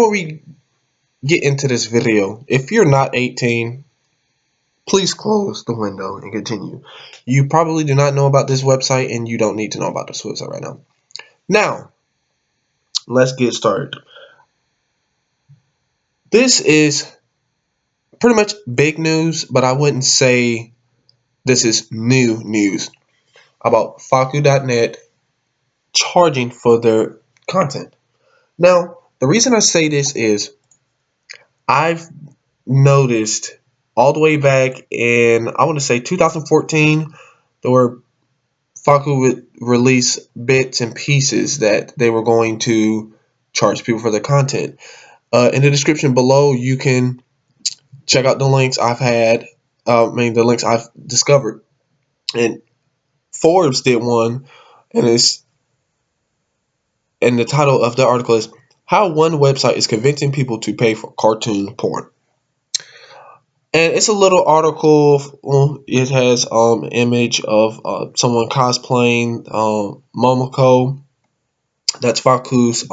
before we get into this video, if you're not 18, please close the window and continue. You probably do not know about this website, and you don't need to know about this website right now. Now, let's get started. This is pretty much big news, but I wouldn't say this is new news about Faku.net charging for their content. Now, the reason I say this is I've noticed all the way back in, I want to say 2014, there were Faku would release bits and pieces that they were going to charge people for their content. In the description below, you can check out the links I've had, the links I've discovered. And Forbes did one, and the title of the article is "How One Website is Convincing People to Pay for Cartoon Porn." And it's a little article. It has image of someone cosplaying Momoko. That's Faku's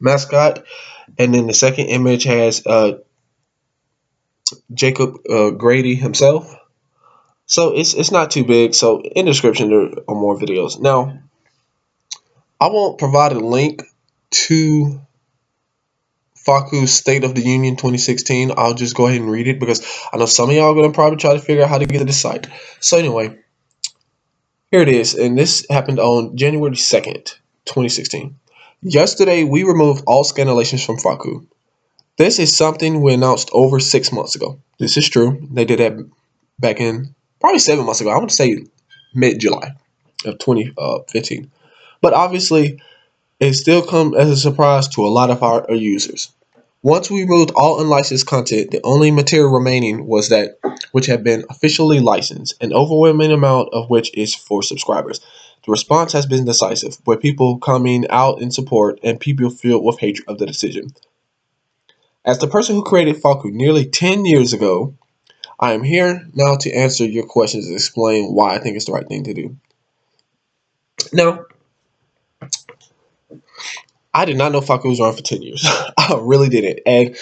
mascot. And then the second image has Jacob Grady himself. So it's not too big. So in the description there are more videos. Now, I won't provide a link to Faku's State of the Union 2016. I'll just go ahead and read it because I know some of y'all are going to probably try to figure out how to get to the site. So anyway, here it is. And this happened on January 2nd, 2016. Yesterday, we removed all scanlations from Faku. This is something we announced over 6 months ago. This is true. They did that back in probably 7 months ago. I want to say mid-July of 2015. But obviously, it still comes as a surprise to a lot of our users. Once we removed all unlicensed content, the only material remaining was that which had been officially licensed, an overwhelming amount of which is for subscribers. The response has been decisive, with people coming out in support and people filled with hatred of the decision. As the person who created Faku nearly 10 years ago, I am here now to answer your questions and explain why I think it's the right thing to do. Now, I did not know Faku was around for 10 years. I really didn't. And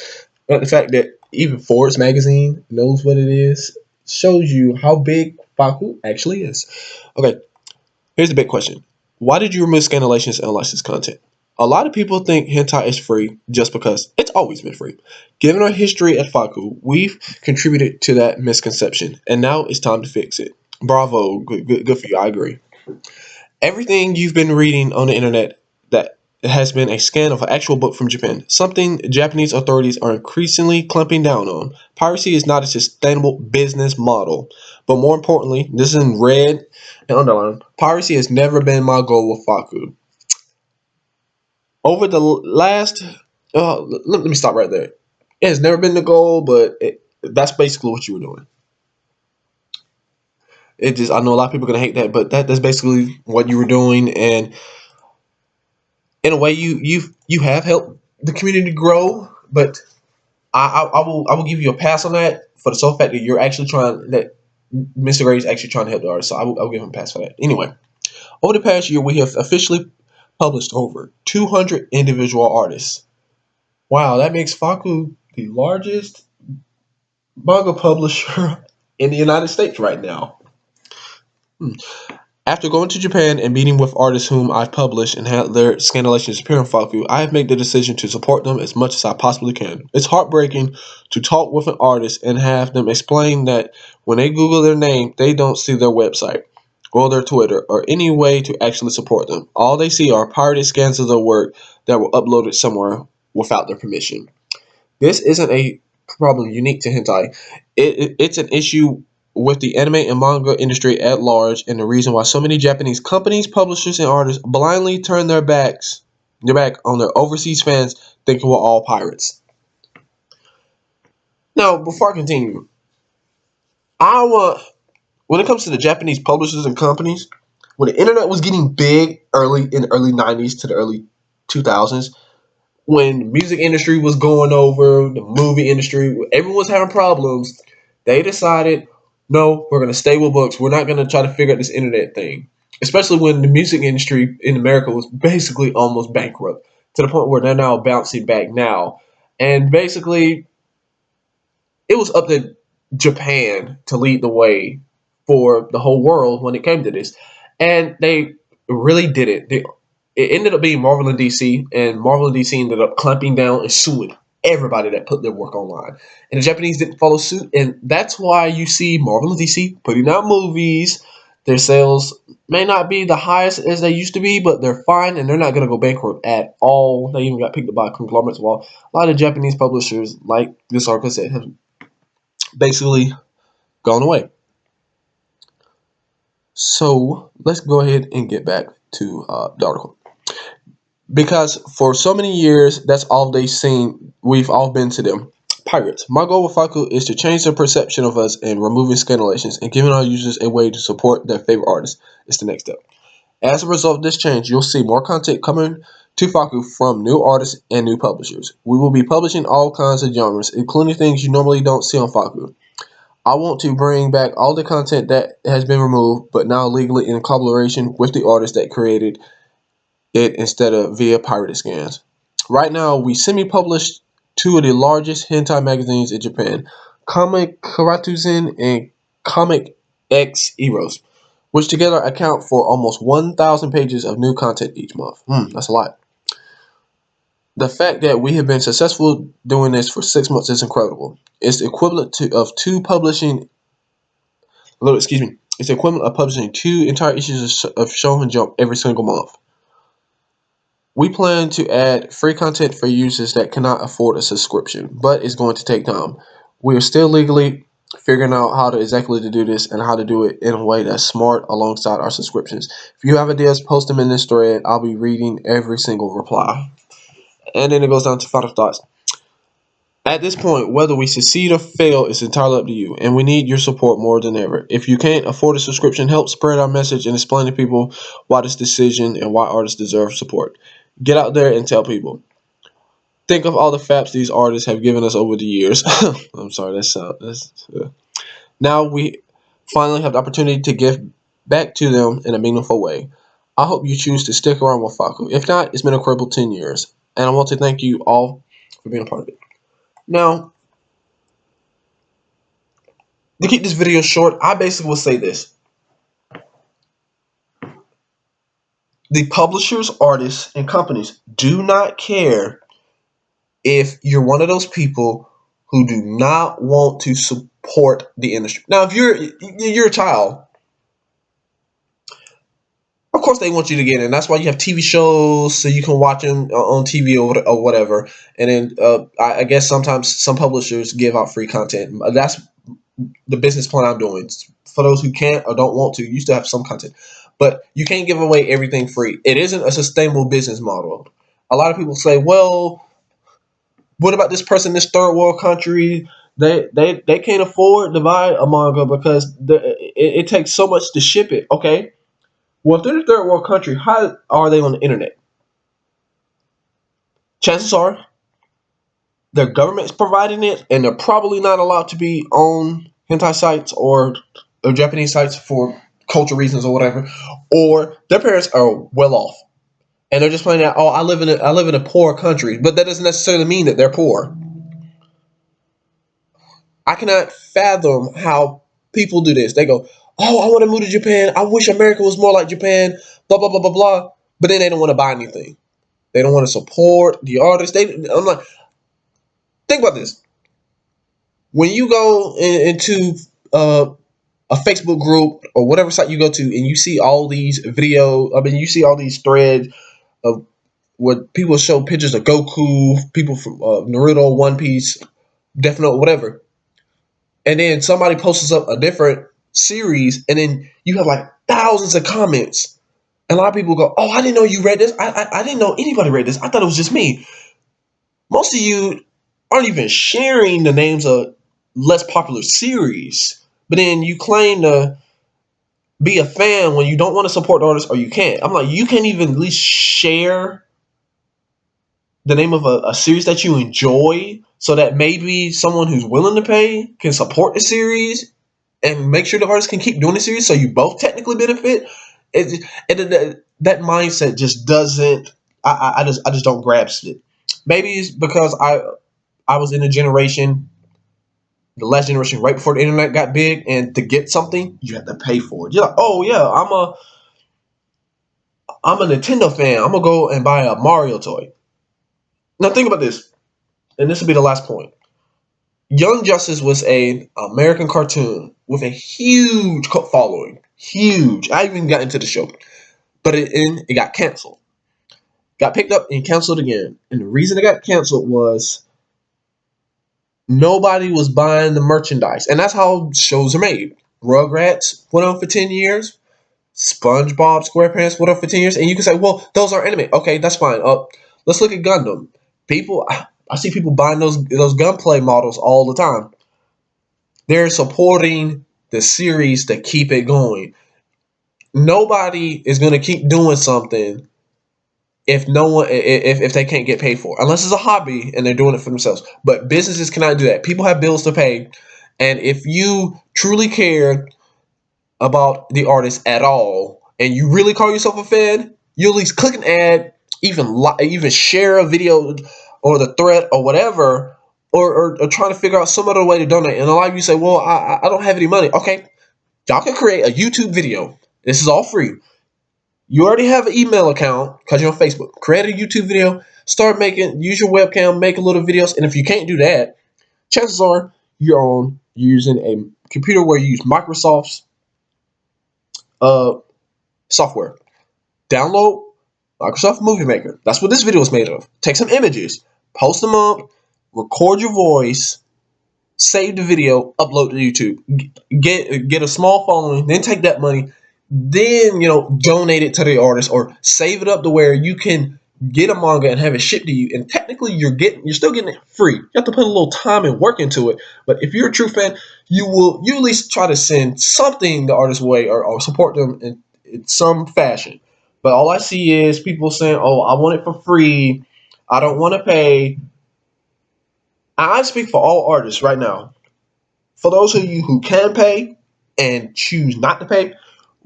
the fact that even Forbes magazine knows what it is shows you how big Faku actually is. Okay, here's the big question. Why did you remove scanlations and unlicensed content? A lot of people think hentai is free just because it's always been free. Given our history at Faku, we've contributed to that misconception, and now it's time to fix it. Bravo, good for you, I agree. Everything you've been reading on the internet that has been a scan of an actual book from Japan, something Japanese authorities are increasingly clamping down on. Piracy is not a sustainable business model. But more importantly, this is in red and underlined, piracy has never been my goal with Faku. Over the last, let me stop right there. It has never been the goal, but that's basically what you were doing. I know a lot of people are gonna hate that, but that's basically what you were doing, and in a way, you have helped the community grow. But I will give you a pass on that for the sole fact that Mr. Grady is actually trying to help the artist. So I will give him a pass for that. Anyway, over the past year, we have officially published over 200 individual artists. Wow, that makes Faku the largest manga publisher in the United States right now. Hmm. After going to Japan and meeting with artists whom I've published and had their scanlations appear on Faku, I have made the decision to support them as much as I possibly can. It's heartbreaking to talk with an artist and have them explain that when they Google their name, they don't see their website or their Twitter or any way to actually support them. All they see are pirated scans of their work that were uploaded somewhere without their permission. This isn't a problem unique to hentai. It's an issue with the anime and manga industry at large, and the reason why so many Japanese companies, publishers, and artists blindly turn their back on their overseas fans, thinking we're all pirates. Now, before I continue, I want when it comes to the Japanese publishers and companies, when the internet was getting big in the early '90s to the early 2000s, when the music industry was going over, the movie industry, everyone was having problems, they decided, no, we're going to stay with books. We're not going to try to figure out this internet thing. Especially when the music industry in America was basically almost bankrupt to the point where they're now bouncing back now. And basically, it was up to Japan to lead the way for the whole world when it came to this, and they really did it. It ended up being Marvel and DC, and Marvel and DC ended up clamping down and suing everybody that put their work online. And the Japanese didn't follow suit, and that's why you see Marvel and DC putting out movies. Their sales may not be the highest as they used to be, but they're fine, and they're not going to go bankrupt at all. They even got picked up by conglomerates. While a lot of Japanese publishers, like this article said, have basically gone away. So let's go ahead and get back to the article. Because for so many years, that's all they've seen. We've all been to them. Pirates. My goal with Faku is to change their perception of us and removing scandalations and giving our users a way to support their favorite artists. Is the next step. As a result of this change, you'll see more content coming to Faku from new artists and new publishers. We will be publishing all kinds of genres, including things you normally don't see on Faku. I want to bring back all the content that has been removed, but now legally in collaboration with the artist that created it instead of via pirated scans. Right now, we semi-publish two of the largest hentai magazines in Japan, Comic Karatuzin and Comic X Eros, which together account for almost 1,000 pages of new content each month. That's a lot. The fact that we have been successful doing this for 6 months is incredible. It's the equivalent to of two publishing excuse me, it's the equivalent of publishing two entire issues of Shonen Jump every single month. We plan to add free content for users that cannot afford a subscription, but it's going to take time. We are still legally figuring out how to exactly to do this and how to do it in a way that's smart alongside our subscriptions. If you have ideas, post them in this thread. I'll be reading every single reply. And then it goes down to final thoughts. At this point, whether we succeed or fail is entirely up to you, and we need your support more than ever. If you can't afford a subscription, help spread our message and explain to people why this decision and why artists deserve support. Get out there and tell people. Think of all the faps these artists have given us over the years. I'm sorry, now we finally have the opportunity to give back to them in a meaningful way. I hope you choose to stick around with Faku. If not, it's been a incredible 10 years, and I want to thank you all for being a part of it. Now, to keep this video short, I basically will say this. The publishers, artists, and companies do not care if you're one of those people who do not want to support the industry. Now, if you're a child, of course they want you to get in. That's why you have TV shows so you can watch them on TV or whatever. And then I guess sometimes some publishers give out free content. That's the business plan I'm doing. For those who can't or don't want to, you still have some content. But you can't give away everything free. It isn't a sustainable business model. A lot of people say, well, what about this person in this third world country? They can't afford to buy a manga because it takes so much to ship it. Okay. Well, if they're in a third world country, how are they on the internet? Chances are their government's providing it, and they're probably not allowed to be on hentai sites or Japanese sites for cultural reasons or whatever. Or their parents are well off, and they're just playing out. Oh, I live in a poor country, but that doesn't necessarily mean that they're poor. I cannot fathom how people do this. They go, "Oh, I want to move to Japan. I wish America was more like Japan." Blah blah blah blah blah. But then they don't want to buy anything. They don't want to support the artist. I'm like, think about this. When you go into a Facebook group or whatever site you go to, and you see all these you see all these threads of where people show pictures of Goku, people from Naruto, One Piece, Death Note, whatever, and then somebody posts up a different series, and then you have like thousands of comments. And a lot of people go, "Oh, I didn't know you read this. I didn't know anybody read this. I thought it was just me." Most of you aren't even sharing the names of less popular series, but then you claim to be a fan when you don't want to support the artist or you can't. I'm like, you can't even at least share the name of a series that you enjoy so that maybe someone who's willing to pay can support the series and make sure the artist can keep doing the series so you both technically benefit. That mindset just doesn't. I just don't grasp it. Maybe it's because I was in a generation, the last generation, right before the internet got big, and to get something, you had to pay for it. You're like, oh yeah, I'm a Nintendo fan. I'm gonna go and buy a Mario toy. Now think about this, and this will be the last point. Young Justice was a American cartoon with a huge cult following. Huge. I even got into the show, but it got canceled. Got picked up and canceled again. And the reason it got canceled was nobody was buying the merchandise, and that's how shows are made. Rugrats went on for 10 years. SpongeBob SquarePants went on for 10 years, and you can say, "Well, those are anime." Okay, that's fine. Let's look at Gundam. People, I see people buying those gunplay models all the time. They're supporting the series to keep it going. Nobody is going to keep doing something if no one if they can't get paid for it, unless it's a hobby and they're doing it for themselves. But businesses cannot do that. People have bills to pay, and if you truly care about the artist at all and you really call yourself a fan, you at least click an ad, even share a video or the thread or whatever, or trying to figure out some other way to donate. And a lot of you say, well, I don't have any money. Okay, y'all can create a YouTube video. This is all free. You already have an email account because you're on Facebook. Create a YouTube video. Use your webcam, make a little videos. And if you can't do that, chances are you're using a computer where you use Microsoft's uh, software. Download Microsoft Movie Maker. That's what this video is made of. Take some images, post them up, record your voice, save the video, upload to YouTube. Get a small following, then take that money, then donate it to the artist or save it up to where you can get a manga and have it shipped to you. And technically, you're still getting it free. You have to put a little time and work into it. But if you're a true fan, you at least try to send something the artist's way or support them in some fashion. But all I see is people saying, "Oh, I want it for free. I don't want to pay." I speak for all artists right now. For those of you who can pay and choose not to pay,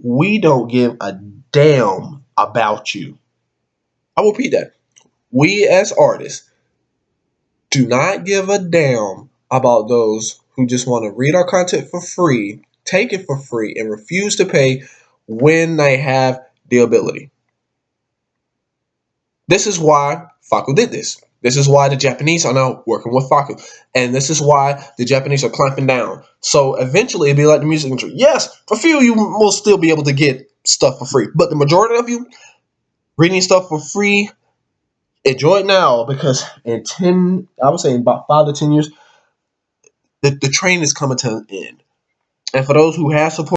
we don't give a damn about you. I will repeat that. We as artists do not give a damn about those who just want to read our content for free, take it for free, and refuse to pay when they have the ability. This is why Faku did this. This is why the Japanese are now working with Faku. And this is why the Japanese are clamping down. So eventually it'll be like the music industry. Yes, a few of you will still be able to get stuff for free. But the majority of you reading stuff for free, enjoy it now because in 10, I would say in about 5 to 10 years, the train is coming to an end. And for those who have support,